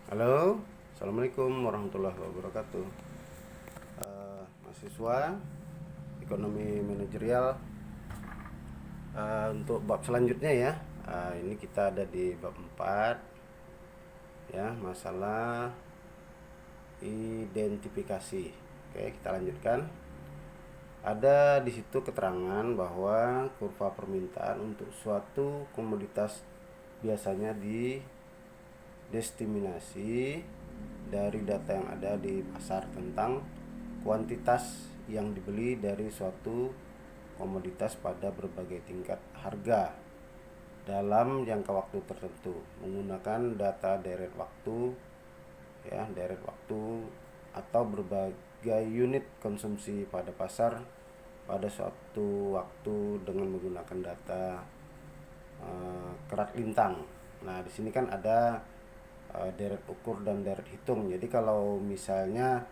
Halo, assalamualaikum warahmatullahi wabarakatuh. Mahasiswa ekonomi manajerial, untuk bab selanjutnya ya. Ini kita ada di bab 4 ya, masalah identifikasi. Oke, kita lanjutkan. Ada di situ keterangan bahwa kurva permintaan untuk suatu komoditas biasanya didestimasi dari data yang ada di pasar tentang kuantitas yang dibeli dari suatu komoditas pada berbagai tingkat harga dalam jangka waktu tertentu menggunakan data deret waktu ya, deret waktu atau berbagai unit konsumsi pada pasar pada suatu waktu dengan menggunakan data kerat lintang. Nah, di sini kan ada deret ukur dan deret hitung. Jadi kalau misalnya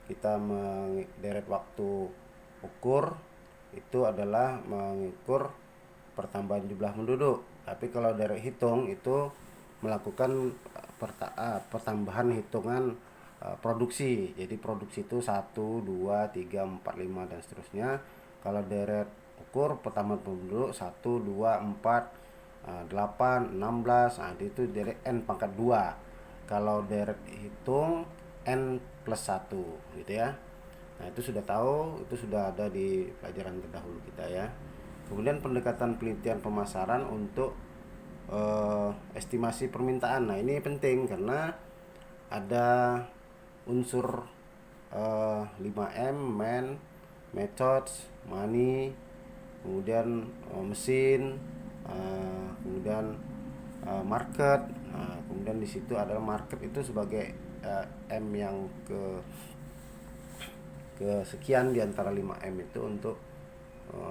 kita menderet waktu ukur itu adalah mengukur pertambahan jumlah penduduk. Tapi kalau deret hitung itu melakukan pertambahan hitungan produksi. Jadi produksi itu 1, 2, 3, 4, 5 dan seterusnya. Kalau deret ukur pertambahan penduduk 1, 2, 4, 8, 16. Nah, itu deret N pangkat 2. Kalau deret hitung N plus 1 gitu ya. Nah, itu sudah tahu, itu sudah ada di pelajaran terdahulu kita ya. Kemudian pendekatan penelitian pemasaran untuk estimasi permintaan. Nah, ini penting karena ada unsur 5M, man, methods, money, kemudian mesin, kemudian market. Nah, kemudian di situ adalah market itu sebagai M yang ke sekian di antara 5M itu untuk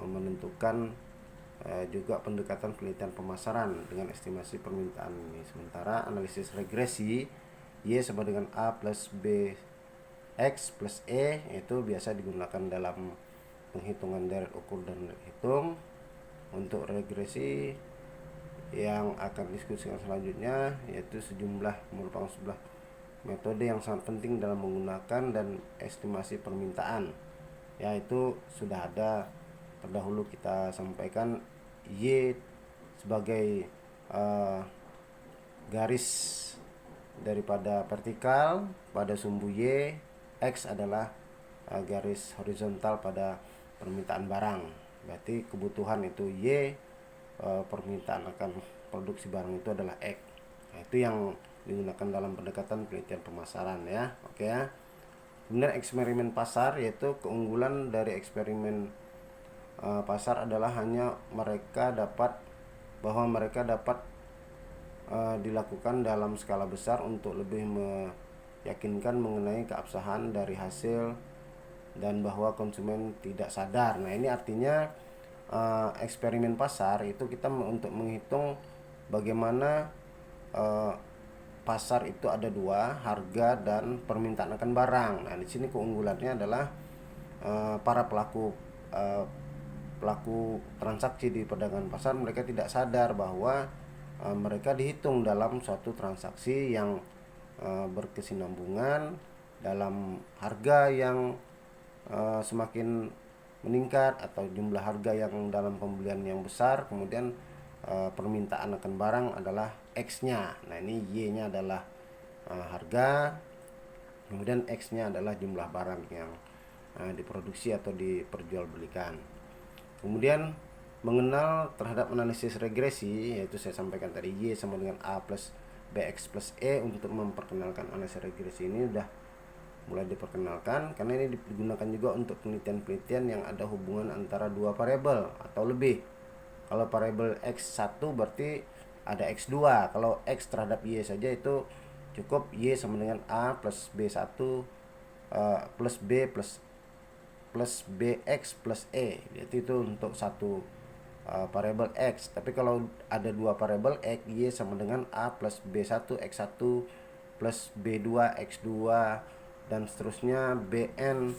menentukan juga pendekatan penelitian pemasaran dengan estimasi permintaan ini. Sementara analisis regresi Y sama dengan A plus B X plus E itu biasa digunakan dalam penghitungan deret ukur dan deret hitung. Untuk regresi yang akan diskusikan selanjutnya yaitu merupakan sebuah metode yang sangat penting dalam menggunakan dan estimasi permintaan. Ya, itu sudah ada terdahulu kita sampaikan. Y sebagai garis daripada vertikal pada sumbu Y, X adalah garis horizontal pada permintaan barang. Berarti kebutuhan itu Y, permintaan akan produksi barang itu adalah X. Nah, itu yang digunakan dalam pendekatan penelitian pemasaran ya. Oke ya. Kemudian eksperimen pasar, yaitu keunggulan dari eksperimen pasar adalah mereka dapat dilakukan dalam skala besar untuk lebih meyakinkan mengenai keabsahan dari hasil dan bahwa konsumen tidak sadar. Nah, ini artinya eksperimen pasar itu kita untuk menghitung bagaimana pasar itu ada dua, harga dan permintaan akan barang. Nah, di sini keunggulannya adalah para pelaku transaksi di perdagangan pasar, mereka tidak sadar bahwa mereka dihitung dalam suatu transaksi yang berkesinambungan dalam harga yang semakin meningkat atau jumlah harga yang dalam pembelian yang besar, kemudian permintaan akan barang adalah X-nya. Nah, ini Y-nya adalah harga, kemudian X-nya adalah jumlah barang yang diproduksi atau diperjualbelikan. Kemudian mengenal terhadap analisis regresi, yaitu saya sampaikan tadi Y sama dengan A plus BX plus E. Untuk memperkenalkan analisis regresi ini sudah mulai diperkenalkan karena ini digunakan juga untuk penelitian-penelitian yang ada hubungan antara dua variabel atau lebih. Kalau variabel X1 berarti ada X2. Kalau X terhadap Y saja itu cukup Y sama dengan A plus B1 plus B plus BX plus E. Jadi itu untuk satu variabel X. Tapi kalau ada dua variabel X, Y sama dengan A plus B1 X1 plus B2 X2 dan seterusnya BN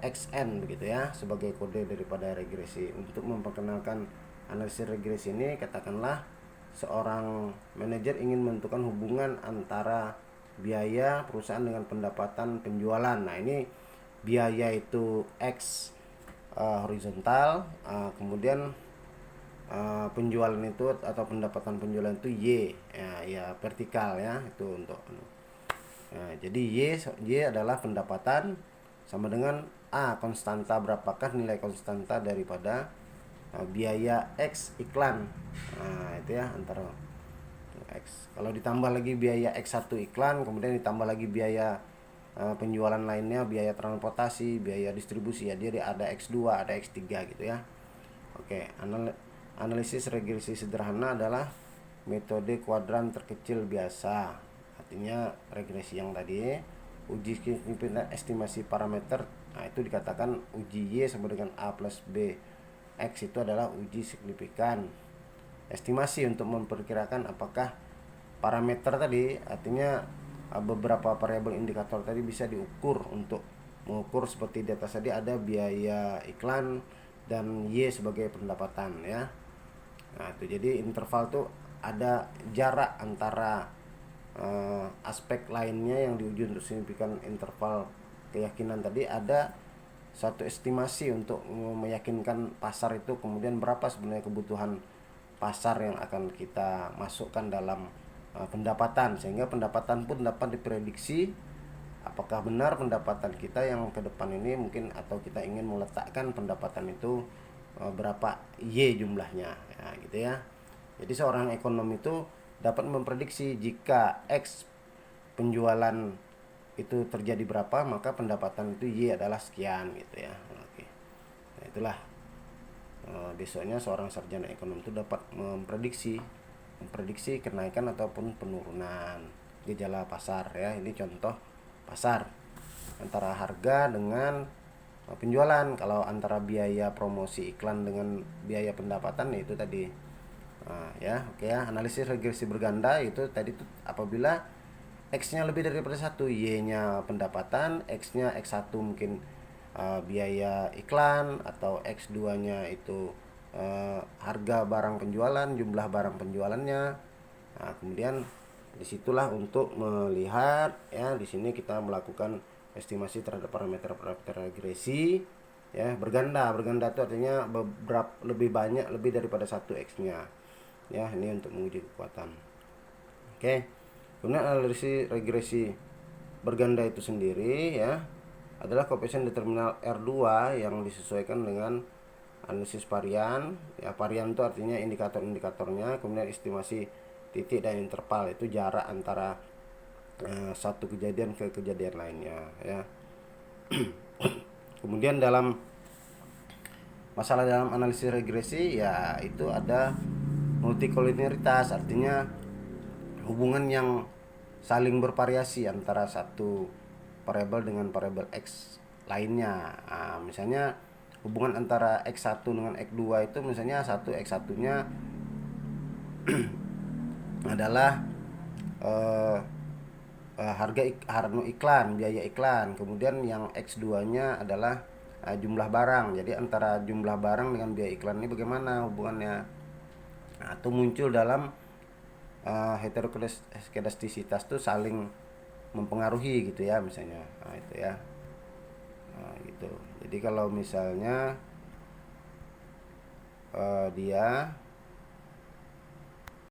XN begitu ya, sebagai kode daripada regresi. Untuk memperkenalkan analisis regresi ini, katakanlah seorang manajer ingin menentukan hubungan antara biaya perusahaan dengan pendapatan penjualan. Nah, ini biaya itu X horizontal, kemudian penjualan itu atau pendapatan penjualan itu Y, ya vertikal ya, itu untuk jadi Y adalah pendapatan sama dengan A konstanta, berapakah nilai konstanta daripada biaya X iklan. Nah, itu ya antara X. Kalau ditambah lagi biaya X1 iklan, kemudian ditambah lagi biaya penjualan lainnya, biaya transportasi, biaya distribusi, ya dia ada X2, ada X3 gitu ya. Oke, analisis regresi sederhana adalah metode kuadran terkecil biasa. Artinya regresi yang tadi, uji signifikan estimasi parameter, nah itu dikatakan uji Y sama dengan A plus B X, itu adalah uji signifikan estimasi untuk memperkirakan apakah parameter tadi, artinya beberapa variabel indikator tadi bisa diukur untuk mengukur seperti di atas tadi, ada biaya iklan dan Y sebagai pendapatan ya. Nah, itu jadi interval tuh ada jarak antara aspek lainnya yang diuji untuk signifikan interval keyakinan tadi, ada satu estimasi untuk meyakinkan pasar itu kemudian berapa sebenarnya kebutuhan pasar yang akan kita masukkan dalam pendapatan, sehingga pendapatan pun dapat diprediksi apakah benar pendapatan kita yang ke depan ini mungkin, atau kita ingin meletakkan pendapatan itu berapa Y jumlahnya ya, gitu ya. Jadi seorang ekonom itu dapat memprediksi jika X penjualan itu terjadi berapa, maka pendapatan itu Y adalah sekian gitu ya. Oke. Nah, itulah besoknya seorang sarjana ekonom itu dapat memprediksi kenaikan ataupun penurunan gejala pasar ya. Ini contoh pasar antara harga dengan penjualan. Kalau antara biaya promosi iklan dengan biaya pendapatan, itu tadi ya. Oke ya, analisis regresi berganda itu tadi itu apabila X-nya lebih daripada 1, Y-nya pendapatan, X-nya X1 mungkin biaya iklan, atau X2-nya itu harga barang penjualan, jumlah barang penjualannya. Nah, kemudian disitulah untuk melihat ya, di sini kita melakukan estimasi terhadap parameter-parameter regresi ya. Berganda itu artinya lebih banyak, lebih daripada 1 X-nya ya. Ini untuk menguji kekuatan. Oke. Kemudian analisis regresi berganda itu sendiri ya adalah koefisien determinal R2 yang disesuaikan dengan analisis varian ya. Varian itu artinya indikator-indikatornya, kemudian estimasi titik dan interval, itu jarak antara satu kejadian ke kejadian lainnya ya. Kemudian dalam masalah dalam analisis regresi ya, itu ada multikoliniaritas, artinya hubungan yang saling bervariasi antara satu variabel dengan variabel X lainnya. Nah, misalnya hubungan antara X1 dengan X2 itu, misalnya satu X1-nya adalah harga iklan, biaya iklan, kemudian yang X2-nya adalah jumlah barang. Jadi antara jumlah barang dengan biaya iklan ini bagaimana hubungannya? Nah, itu muncul dalam heterokedastisitas tuh saling mempengaruhi gitu ya, misalnya. Nah, itu ya. Nah, gitu. Jadi kalau misalnya dia